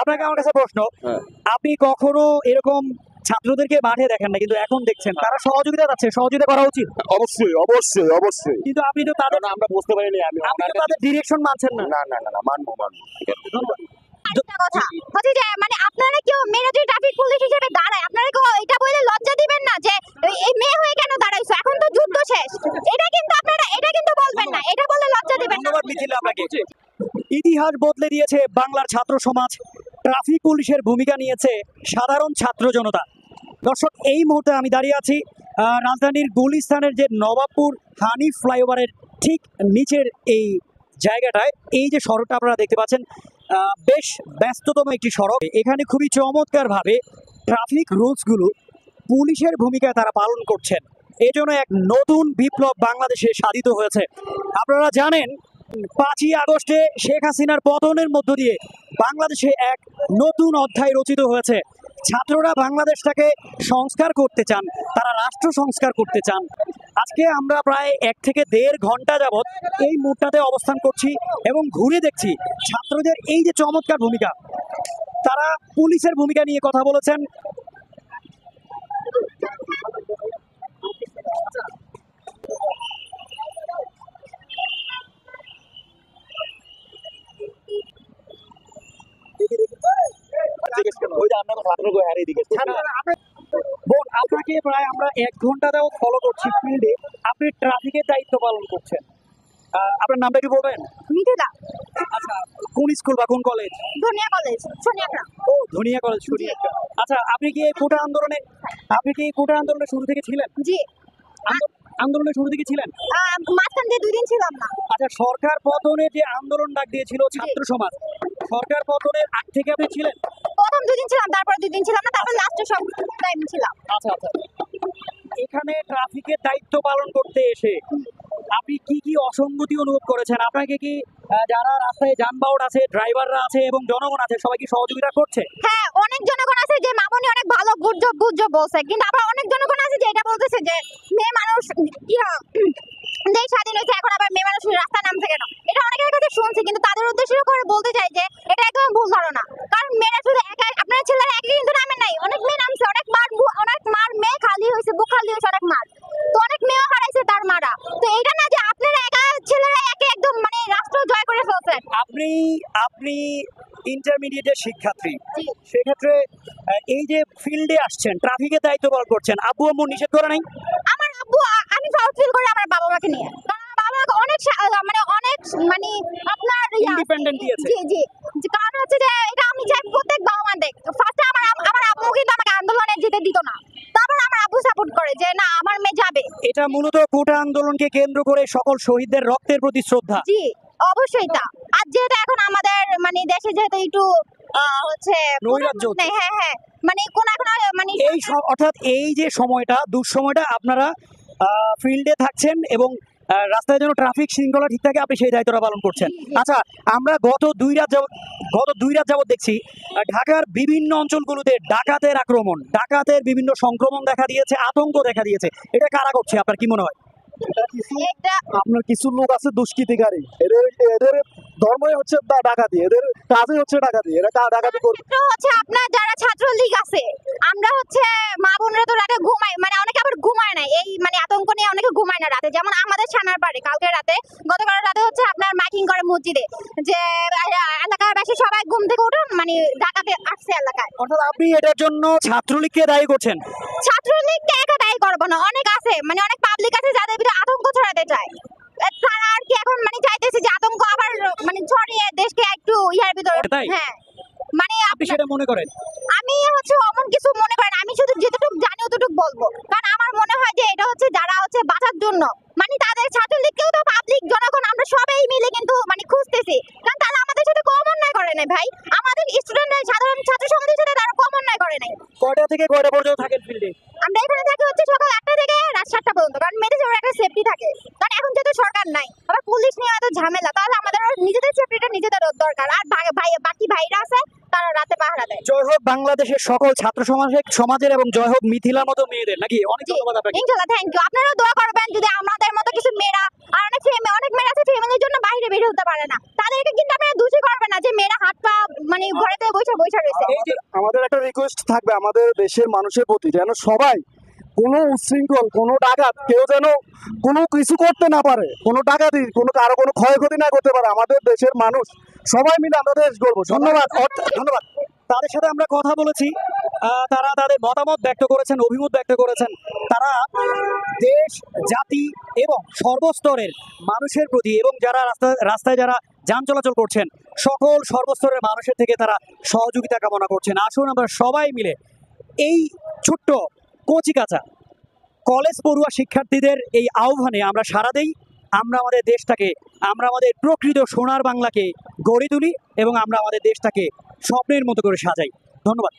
আপনাকে আমার কাছে প্রশ্ন, আপনি কখনো এরকম ছাত্রদেরকে মাঠে দেখেন না, কিন্তু এখন দেখছেন তারা সহযোগিতা যাচ্ছে, সহযোগিতা করা উচিত। অবশ্যই অবশ্যই অবশ্যই, কিন্তু আপনি তো তাদের আমরা বুঝতে পারিনি। আপনি তো তাদের ডিরেকশন মানছেন না। না না না না, মানবো মানবো। ধন্যবাদ। আরেকটা কথা হচ্ছে যে মানে আপনারা কেউ মেয়ে যদি ট্রাফিক পুলিশ হিসেবে দাঁড়ায়, আপনারা কেউ এটা বলে লজ্জা দিবেন না যে এই মেয়ে হয়ে কেন দাঁড়াইছো, এখন তো যুদ্ধ শেষ। এটা কিন্তু আপনারা এটা কিন্তু বলবেন না, এটা বলে লজ্জা দিবেন না। ধন্যবাদ মিছিল আপনাকে। ইতিহাস বদলে দিয়েছে বাংলার ছাত্র সমাজ, ট্রাফিক পুলিশের ভূমিকা নিয়েছে সাধারণ ছাত্র জনতা। দর্শক, এই মুহূর্তে আমি দাঁড়িয়ে আছি রাজধানীর গুলিস্তানের যে নবাবপুর হানিফ ফ্লাইওভারের ঠিক নিচের এই জায়গাটায়। এই যে সড়কটা আপনারা দেখতে পাচ্ছেন, বেশ ব্যস্ততম একটি সড়ক। এখানে খুবই চমৎকারভাবে ট্রাফিক রুলসগুলো পুলিশের ভূমিকায় তারা পালন করছেন। এই জন্য এক নতুন বিপ্লব বাংলাদেশে সাধিত হয়েছে। আপনারা জানেন 5ই আগস্টে শেখ হাসিনার পতনের মধ্য দিয়ে বাংলাদেশে এক নতুন অধ্যায় রচিত হয়েছে। ছাত্ররা বাংলাদেশটাকে সংস্কার করতে চান, তারা রাষ্ট্র সংস্কার করতে চান। আজকে আমরা প্রায় 1 থেকে 1.5 ঘন্টা যাবৎ এই মোড়টাতে অবস্থান করছি এবং ঘুরে দেখছি ছাত্রদের এই যে চমৎকার ভূমিকা। তারা পুলিশের ভূমিকা নিয়ে কথা বলেছেন। বোন, আপনাকে প্রায় আমরা 1 ঘন্টা যাবত ফলো করছি ফিল্ডে, আপনি ট্রাফিকের দায়িত্ব পালন করছেন। আপনার নামটা কি বলবেন? মিঠুদা, আচ্ছা, কোন স্কুল বা কোন কলেজ? ধনিয়া কলেজ, সোনিয়াগ্রাম। ও, ধনিয়া কলেজ, সোনিয়া। আচ্ছা, আপনি কি এই কোটা আন্দোলনে শুরু থেকে ছিলেন? জি, আন্দোলনের শুরু থেকে ছিলেন? মাঝখান দিয়ে 2 দিন ছিলাম না। আচ্ছা, সরকার পতনে যে আন্দোলন ডাক দিয়েছিল ছাত্র সমাজ, সরকার পতনের আগ থেকে আপনি ছিলেন? প্রথম 2 দিন ছিলাম, তারপর 2 দিন ছিলাম না, তারপর লাস্টে সব টাইম ছিলাম। আচ্ছা আচ্ছা, এখানে ট্রাফিকের দায়িত্ব পালন করতে এসে আপনি কি কি অসঙ্গতি অনুভব করেছেন? আপনাকে কি যারা রাস্তায় যানবাহন আছে, ড্রাইভাররা আছে এবং জনগণ আছে, সবাই কি সহযোগিতা করছে? হ্যাঁ, অনেক জনগণ আছে যে মামনি অনেক ভালো গুজব বলছে, কিন্তু আবার অনেক জনগণ আছে যে এটা বলতেছে যে মেয়ে মানুষ দেশ স্বাধীন হয়েছে, এখন আবার মেয়ে মানুষ রাস্তা নামছে কেন। এটা অনেকের কাছে শুনছি, কিন্তু তাদের উদ্দেশ্য করে বলতে চাই যে এটা একদম ভুল ধারণা। কারণ মেয়েরা শুধু একা, আপনার ছেলেরা একা কিন্তু নামেন নাই, অনেক মেয়ে নামছে, অনেক মার মেয়ে খালি হয়েছে, বুক খালি হয়েছে, অনেক মার তো অনেক মেয়েও হারাইছে তার মারা। তো এটা না যে আপনারা একা ছেলেরা একে একদম মানে রাষ্ট্র জয় করে ফেলছেন। আপনি ইন্টারমিডিয়েটের শিক্ষার্থী, সেক্ষেত্রে এই যে ফিল্ডে আসছেন, ট্রাফিকের দায়িত্ব পালন করছেন, আব্বু আম্মু নিষেধ করে নাই? আমার আব্বু, আমি প্রাউড ফিল করি আমার বাবা মাকে নিয়ে, কারণ আমার বাবা অনেক মানে আপনার ইন্ডিপেন্ডেন্ট দিয়েছে। জি জি, কারণ হচ্ছে যে এটা আমি চাই প্রত্যেক বাবা মা দেখ। ফার্স্টে আমার আম্মু কিন্তু আমাকে আন্দোলনে যেতে দিত না, তারপর আমার আব্বু সাপোর্ট করে যে না আমার মেয়ে যাবে। এটা মূলত কোটা আন্দোলনকে কেন্দ্র করে সকল শহীদদের রক্তের প্রতি শ্রদ্ধা। জি অবশ্যই তা। আর যেহেতু এখন আমাদের মানে দেশে যেহেতু একটু হচ্ছে নৈরাজ্য, হ্যাঁ হ্যাঁ, মানে কোন এখন মানে অর্থাৎ এই যে সময়টা, দুঃসময়টা আপনারা ফিল্ডে থাকছেন এবং রাস্তায় যেন ট্রাফিক শৃঙ্খলা ঠিক থাকে, আপনি সেই দায়িত্বটা পালন করছেন। আচ্ছা, আমরা গত 2 রাত যাবত দেখছি ঢাকার বিভিন্ন অঞ্চলগুলোতে ডাকাতের আক্রমণ, ডাকাতের বিভিন্ন সংক্রমণ দেখা দিয়েছে, আতঙ্ক দেখা দিয়েছে। এটা কারা করছে, আপনার কি মনে হয়? আপনার কিছু লোক আছে দুষ্কৃতিকারী, এদের ধর্মই হচ্ছে ডাকাতি, এদের কাজই হচ্ছে ডাকাতি, এরা ডাকাতি করবে। হচ্ছে আপনার যারা ছাত্রলীগ আছে, আমরা হচ্ছে মা বোনরা তো রাতে ঘুমাই, মানে অনেকে আবার ঘুমায় না, এই মানে আতঙ্ক নিয়ে অনেকে ঘুমায় না রাতে। যেমন আমাদের ছানার পাড়ে কালকে রাতে, গতকাল রাতে হচ্ছে আপনার মাইকিং করে মসজিদে যে এলাকার বাসী সবাই ঘুম থেকে উঠুন, মানে ডাকাতে আসছে এলাকায়। অর্থাৎ আপনি এটার জন্য ছাত্রলীগকে দায়ী করছেন? ছাত্রলীগকে একা দায়ী করবো না, অনেক আছে, মানে অনেক পাবলিক আছে যাদের ভিতরে আতঙ্ক ছড়াতে চায়। তারা আর কি এখন মানে চাইতেছে যে আতঙ্ক আবার মানে ছড়িয়ে দেশকে একটু ইয়ার ভিতরে। হ্যাঁ, মানে আপনি সেটা মনে করেন? আমি হচ্ছে অমন কিছু মনে করেন, আমি শুধু যেটুকু জানি অতটুকু বলবো। কারণ আমার মনে হয় যে এটা হচ্ছে যারা হচ্ছে বাঁচার জন্য, মানে তাদের ছাত্রলীগকেও তো পাবলিক জনগণ আমরা সবাই মিলে কিন্তু মানে খুঁজতেছি, কারণ তারা আমাদের সাথে কম অন্যায় করে নাই ভাই। আমাদের স্টুডেন্টরা সাধারণ ছাত্র সমাজের সাথে তারা কম অন্যায় করে নাই। কয়টা থেকে কয়টা পর্যন্ত থাকেন ফিল্ডে? আমরা এখানে থাকি হচ্ছে সকাল 8টা থেকে রাত 7টা পর্যন্ত, কারণ মেয়েদের জন্য একটা সেফটি থাকে। কারণ এখন যেহেতু সরকার নাই, আবার পুলিশ নিয়ে এত ঝামেলা, তাহলে আমাদের নিজেদের সেফটিটা নিজেদের দরকার। আর বাকি ভাইরা আছে কারো রাতে পাহারা দেয়। জয় হোক বাংলাদেশের সকল ছাত্র সমাজের এবং জয় হোক মিথিলার মতো মেয়েদের, নাকি? অনেক জি, ধন্যবাদ আপনাকে। ইনশাআল্লাহ, থ্যাংক ইউ। আপনারাও দোয়া করবেন যদি আমাদের মতো কিছু মেয়েরা, আর অনেক মেয়েরা আছে ফ্যামিলির জন্য বাইরে বের হতে পারে না, তাদেরকে কিন্তু আপনারা দোষী করবেন না যে মেয়েরা হাত পা মানে ঘরেতে বসে রয়েছে। এই যে আমাদের একটা রিকোয়েস্ট থাকবে আমাদের দেশের মানুষের প্রতি, যেন সবাই কোনো উচ্ছৃঙ্খল, কোনো ডাকাত কেউ যেন কোনো কিছু করতে না পারে, কোনো ডাকাতি, কারো কোনো ক্ষয়ক্ষতি না করতে পারে। আমাদের দেশের মানুষ সবাই মিলে আমরা দেশ গড়বো। ধন্যবাদ, ধন্যবাদ। তাদের সাথে আমরা কথা বলেছি, তারা তাদের মতামত ব্যক্ত করেছেন, অভিমত ব্যক্ত করেছেন। তারা দেশ, জাতি এবং সর্বস্তরের মানুষের প্রতি, এবং যারা রাস্তায় যারা যান চলাচল করছেন সকল সর্বস্তরের মানুষের থেকে তারা সহযোগিতা কামনা করছেন। আসুন আমরা সবাই মিলে এই ছোট্ট কচিকাঁচা কলেজ পড়ুয়া শিক্ষার্থীদের এই আহ্বানে আমরা সাড়া দেই। আমরা আমাদের দেশটাকে, আমরা আমাদের প্রকৃত সোনার বাংলাকে গড়ে তুলি এবং আমরা আমাদের দেশটাকে স্বপ্নের মতো করে সাজাই। ধন্যবাদ।